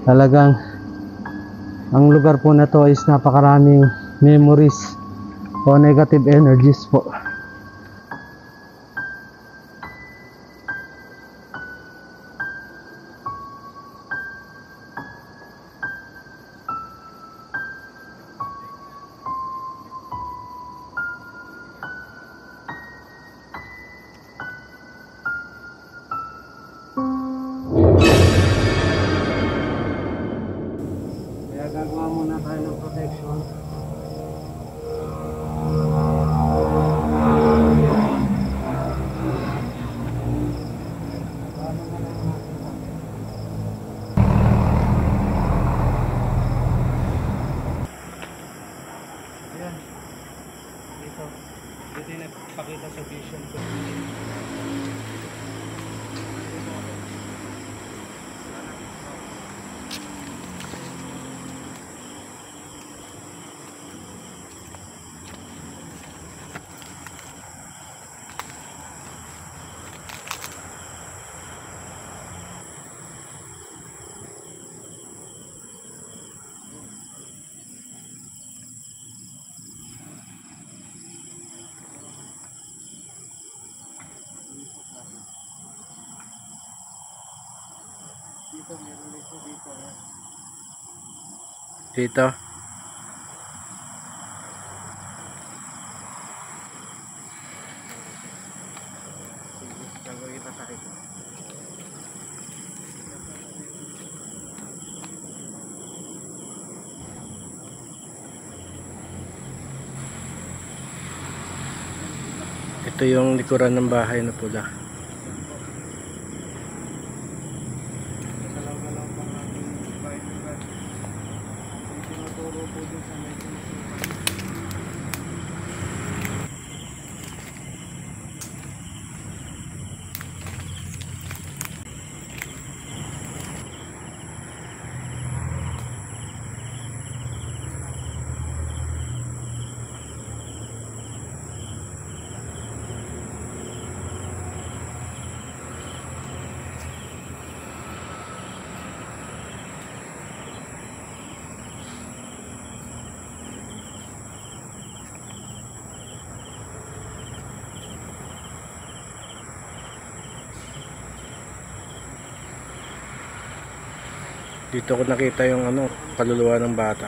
Talagang ang lugar po na to is napakaraming memories o negative energies po. Kaya gagawa muna tayo ng protection. Ayan. Dito yung nagpakita sa vision ko. Dito, meron dito, dito. Dito. Gagawin kita sa akin. Ito yung likuran ng bahay na pula. Dito ko nakita yung kaluluwa ng bata.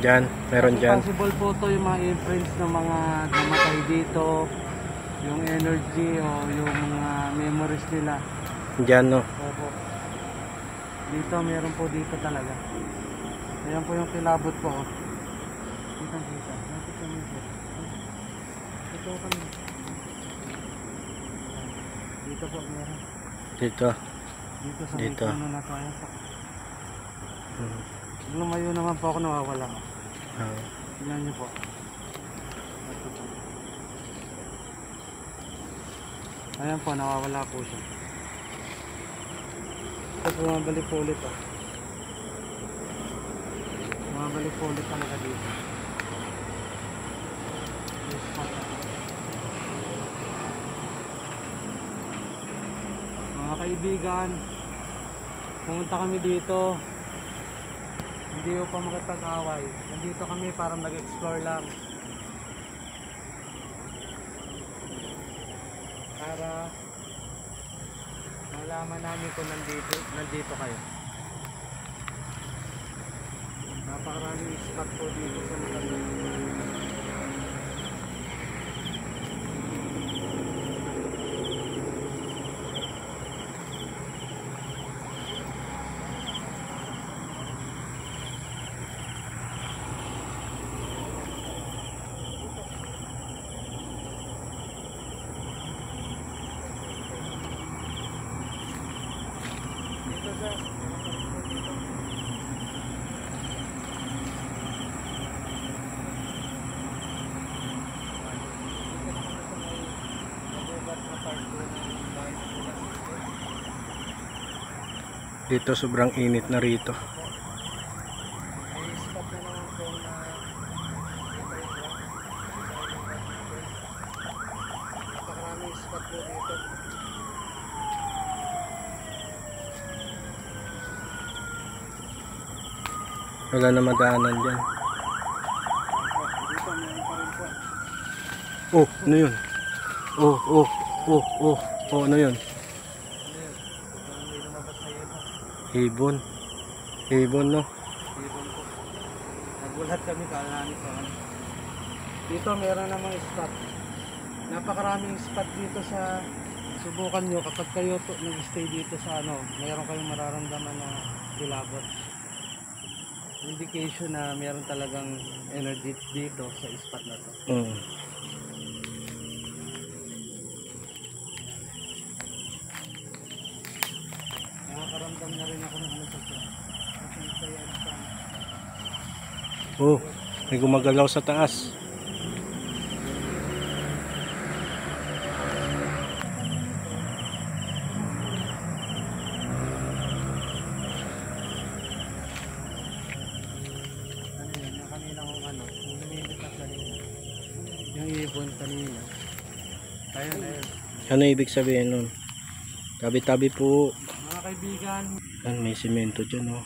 Diyan, meron dyan. Possible po ito yung mga imprints ng mga namatay dito, yung energy o yung mga memories nila. Diyan, no? Opo. Dito, meron po dito talaga. Ayan po yung kilabot po. Dito, dito. Dito kami. Dito po meron. Dito. Dito sa dito. Na to, ayan po. Lumayo naman po ako, nawawala. Tingnan niyo po. Ayan po, nawawala po siya. Ito po, mabalik po ulit. Mabalik po ulit talaga dito. Mga kaibigan, pumunta kami dito. Hindi ko pa makipag-away. Nandito kami para mag-explore lang. Para malaman namin kung nandito kayo. Napakaraming spot po dito sa lugar na. Dito sobrang init na rito. May spot na naman po na napakaraming spot po dito. Wala na madaanan dyan. Dito meron pa rin po. Oh, ano yun? Oh, ano yun? May lumabas na yun. Ibon. Ibon, no? Ibon po. Nagulat kami kalanin ko. Dito meron namang spot. Napakaraming spot dito sa subukan nyo kapag kayo nag-stay dito sa ano, mayroon kayong mararamdaman na kilabot. Indication na meron talagang energy dito sa spot na to. Nakakaramdam na rin ako ng ano sa to. Oh, may gumagalaw sa taas. Yung ibon kanina. Ayun, ayun. Ano ibig sabihin nun? Tabi-tabi po. Mga kaibigan. Yan, may simento dyan, oh.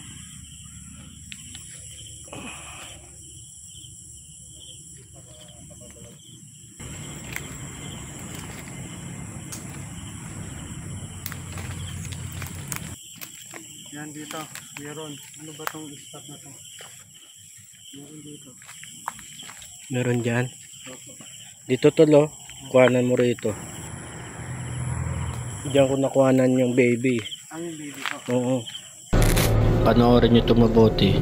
Yan dito. Meron. Ano ba tong spot na to? Meron dito. Meron dyan. Opo. Dito tol, oh. Kuhanan mo rito. Diyan ko nakuhanan yung baby. Ang yung baby ko. Oo. Panoorin nyo ito mabuti.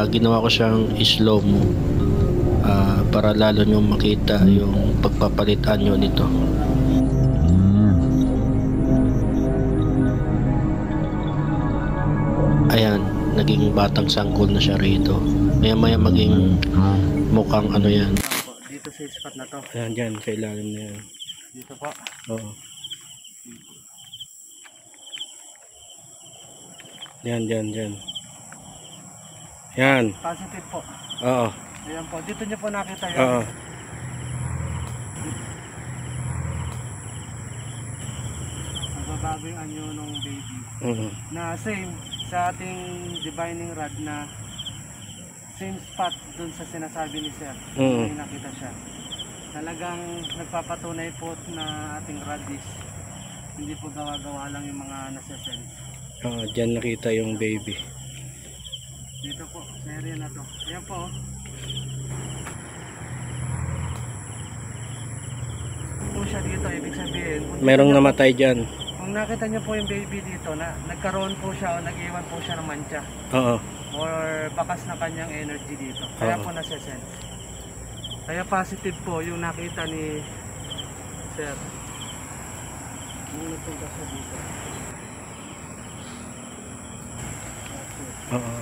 Ginawa ko siyang slow mo. Para lalo nyo makita yung pagpapalitan nyo nito. Ayan, naging batang sanggol na siya rito. Maya maging mukhang ano yan. Dito sa spot na to. Ayan dyan, sa ilalim na yan. Dito po. Oo. Yan. Yan. Positive po. Oo. Ayan po. Dito nyo po nakita yan. Oo. Nagbabago yung anyo ng baby. Oo. Na same sa ating divining rod na same spot dun sa sinasabi ni Sir. May nakita siya. Talagang nagpapatunay po na ating rod is hindi po gawa-gawa lang yung mga nasa-sense. Dyan nakita yung baby. Dito po, sa area na to. Ayan po. Po siya dito, ibig sabihin. Merong namatay dyan. Kung nakita niyo po yung baby dito, na nagkaroon po siya o nag-iwan po siya ng mancha. Oo. Or bakas na kanyang energy dito. Kaya po nasa-sense. Kaya positive po yung nakita ni Sir. Muna po siya dito. Oo.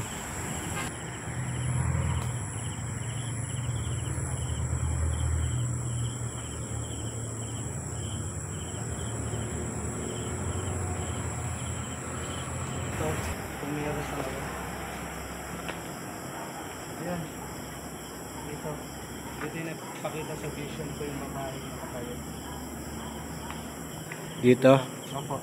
Ito, tumira sa laro. Ayan. Dito. Dito yung nagpakita sa vision ko yung babae na nakatayo. Dito? Opo.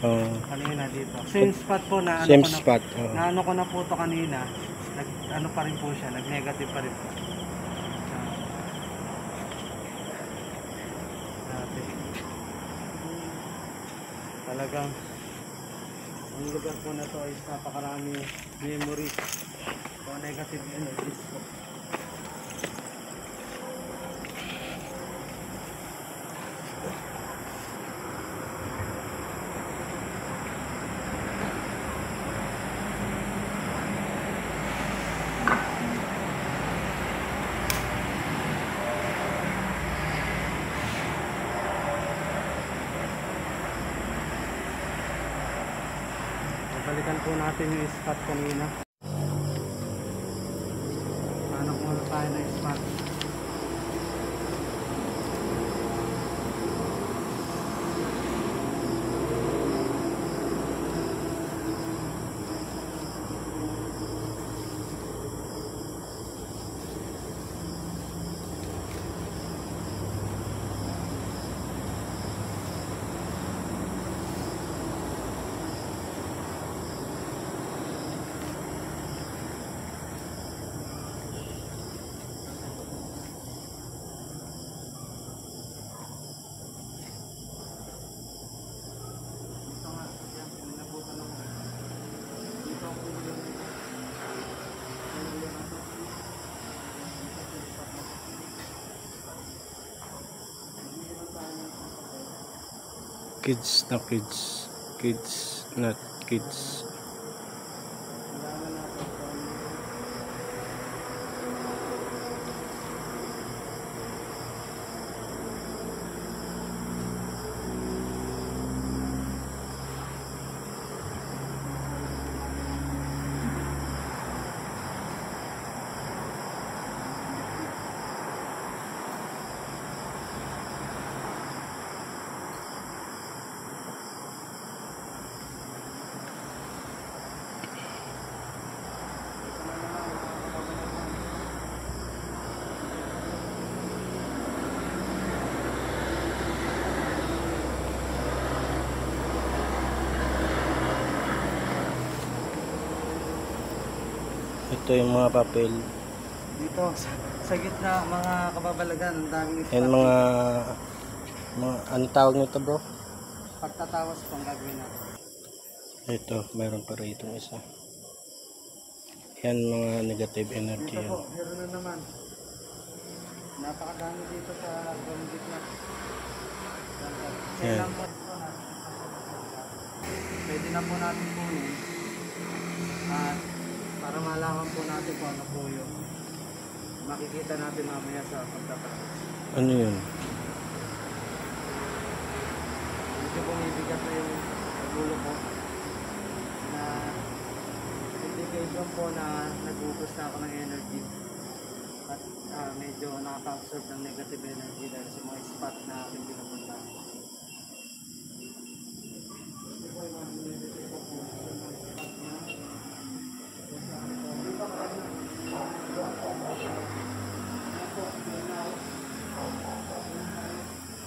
Oo. Kanina dito. Same spot po na ano Same ko na, spot. Oo. na ano ko na po to kanina. Nag ano pa rin po siya, nag-negative pa rin po. Dati. Talagang ang lugar po na to ay napakarami memories o negative energies po. Balikan po natin yung spot kanina. Hanap muna tayo ng spot. Kids na kids. Kids not kids. Ito yung mga papel. Dito sa gitna mga kababalagan, ang daming spot. Yan mga ano tawag nito bro? Pagtatawas pang gagawin natin. Ito, meron pa rito isa. Yan mga negative energy. Dito po, meron na naman. Napakadami dito sa gitna. Yan. Yan. Pwede na po natin kunin. At para malaman po natin kung ano po yung makikita natin mamaya sa pagtatawas. Ano yun? Medyo bumibigat na yung ulo ko na indication po na nag-ubos na ako ng energy at medyo nakaka-absorb ng negative energy dahil sa mga spot na aking pinupunta.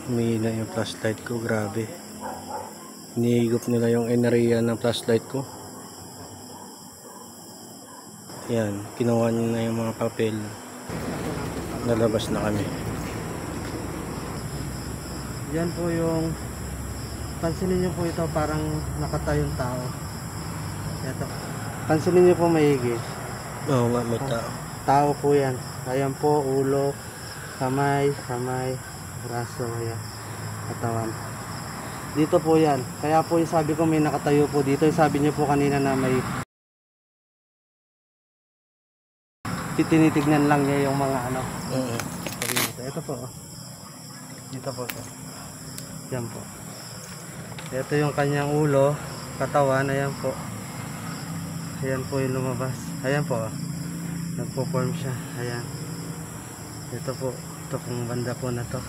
Humihina yung flashlight ko, grabe. Hinihigop nila yung enerhiya ng flashlight ko. Yan, kinuha nyo na yung mga papel. Nalabas na kami. Yan po yung, pansinin nyo po ito, parang nakatayong tao. Ito. Pansinin nyo po maigi. Oo nga, may tao. Tao po yan. Ayan po, ulo, kamay, braso, ayan, katawan. Dito po yan. Kaya po yung sabi ko may nakatayo po dito. Yung sabi nyo po kanina na may tinitignan lang niya yung mga ano. Ito po. Dito po. Yan po. Ito yung kanyang ulo, katawan, ayan po. Ayan po yung lumabas. Ayan po. Nagpo-form siya. Ayan. Ito po. Ito pong banda po na to.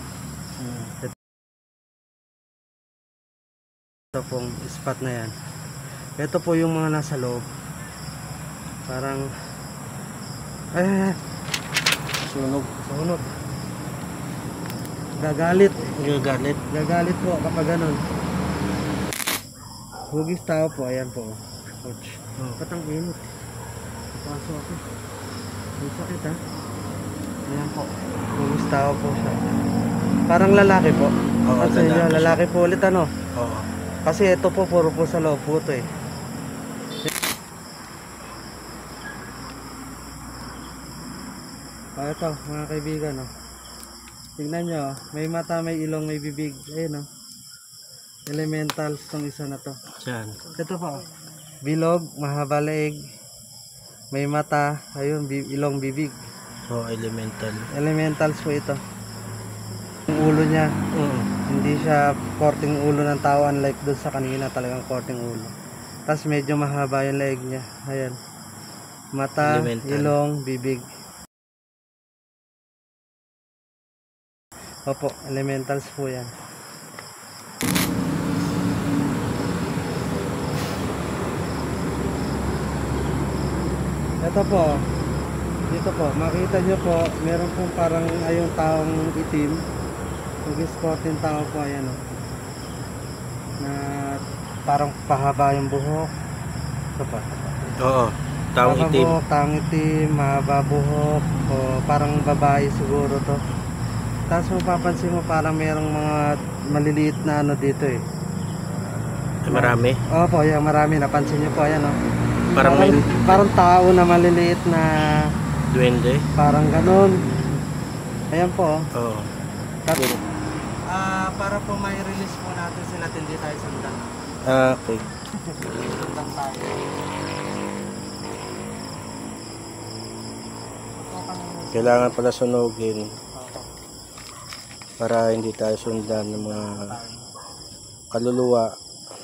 Ito pong spot na yan. Ito po yung mga nasa loob. Parang Sunog. Gagalit. Gagalit Po kapag ganun. Hugis tao po. Ayan po. Ouch. Patang init. Paso ako. Ang sakit ha. Ayan po. Hugis tao po siya. Parang lalaki po. Oo, lalaki po ulit ano. Oo. Kasi ito po puro po sa loob po ito eh. Ito mga kaibigan oh. Tingnan nyo oh. May mata, may ilong, may bibig. Ayun oh. Elementals tong isa na to. Diyan. Ito po. Bilog, mahaba leeg. May mata, ayun, ilong, bibig. So, elemental. Elementals po ito. Yung ulo niya, hindi siya korting ulo ng tao, unlike doon sa kanina talagang korting ulo. Tapos medyo mahaba yung leeg niya. Ayan. Mata, Elemental. ilong, bibig. Opo, elementals po yan. Ito po, dito po, makita nyo po, meron pong parang ayong taong itim. Nag-sporting tao po, ayan o. Na parang pahaba yung buhok. Ito po. Oo. Taong Mahaba itim. Buhok, taong itim, mahaba buhok. O parang babae siguro to. Tapos mapapansin mo parang merong mga maliliit na ano dito eh. Marami. Opo, yan, marami. Napansin nyo po, ayan o. Parang tao na maliliit na duwende. parang ganun. Ayan po. Oo. Tapos, Para po may release po natin sila, hindi tayo sundan. Okay. Sundan tayo. Kailangan pala sunugin para hindi tayo sundan ng mga kaluluwa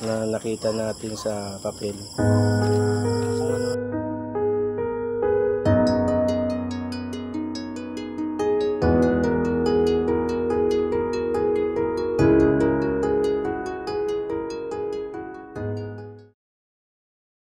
na nakita natin sa papel.